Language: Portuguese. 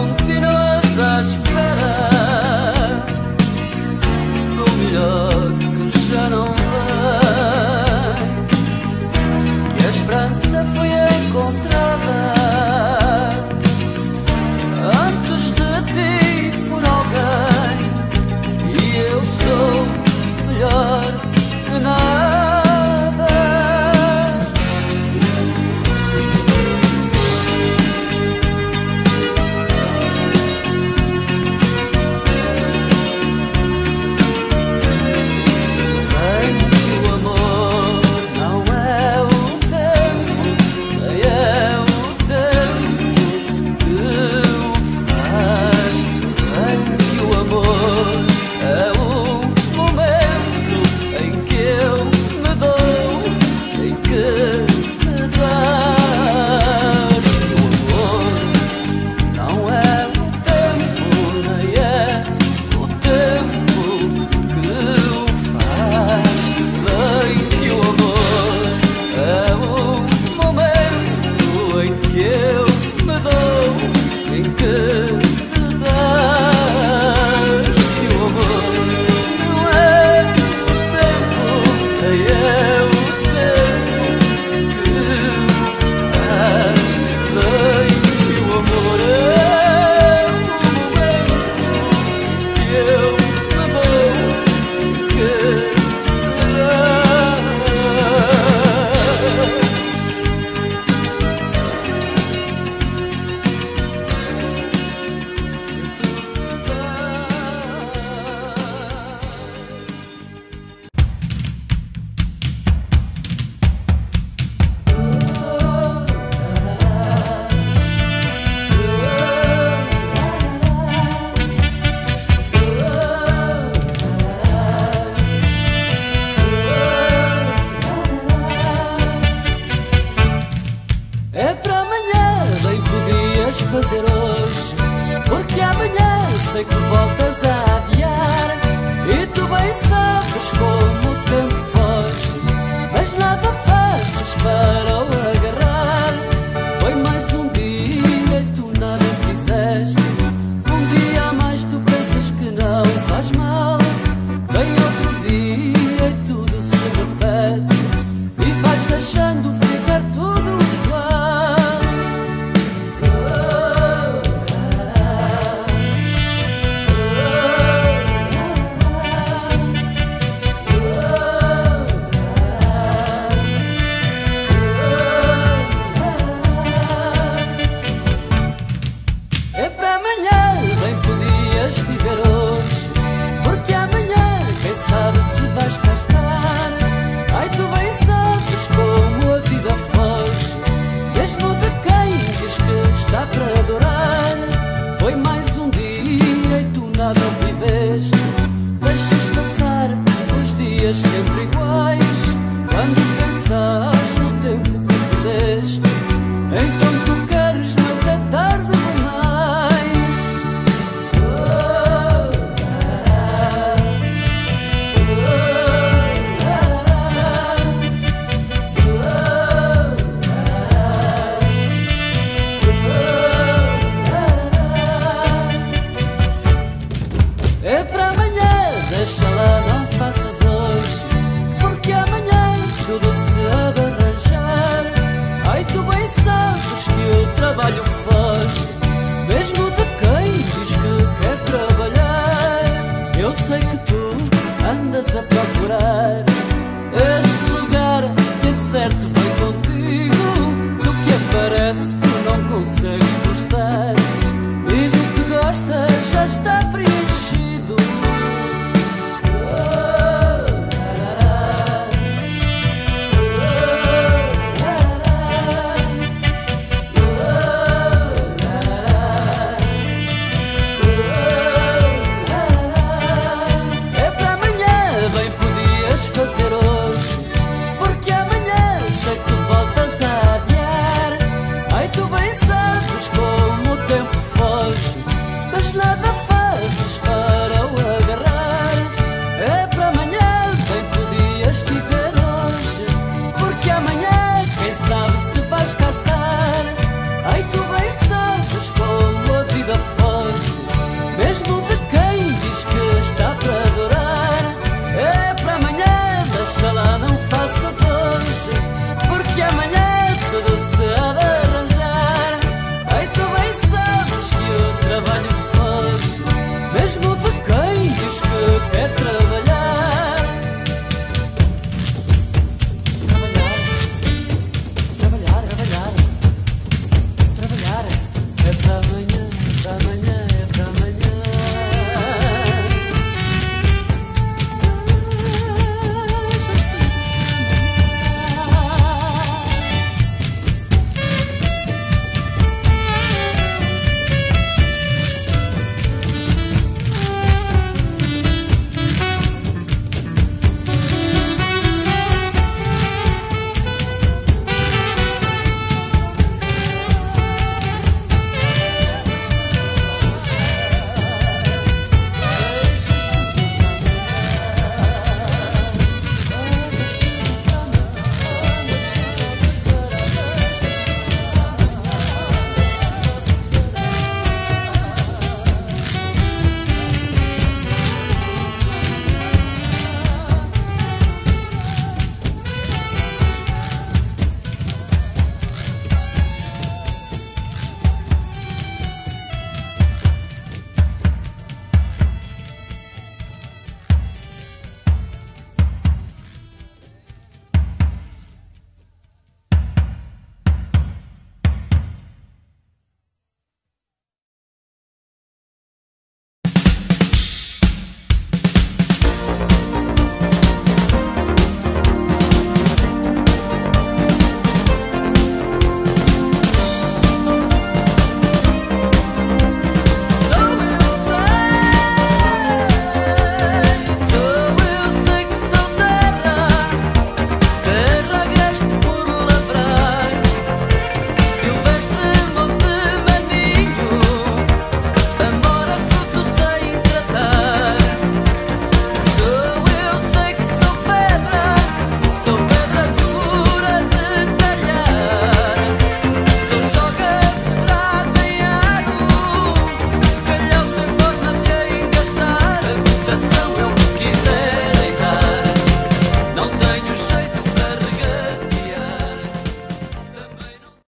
continuas à espera do melhor que já não vem, que a esperança foi encontrada antes de ti por alguém, e eu sou melhor que nada. Fazer hoje, porque amanhã sei que voltas a adiar, e tu bem sabes como o tempo foge, mas nada fazes para o agarrar. Foi mais um dia e tu nada fizeste, um dia a mais tu pensas que não faz mal, vem outro dia e tudo se repete, e vais deixando ficar tudo igual. Dá para adorar. Foi mais um dia e tu nada viveste, deixas passar os dias sempre iguais. Quando pensas no tempo que perdeste, então tu queres, mas é tarde demais. É para amanhã, deixa lá, não faças hoje, porque amanhã tudo se há de arranjar. Ai, tu bem sabes que o trabalho foge, mesmo de quem diz que quer trabalhar. Eu sei que tu andas a procurar esse lugar que é certo bem contigo, do que aparece tu não consegues gostar, e do que gostas já está preenchido.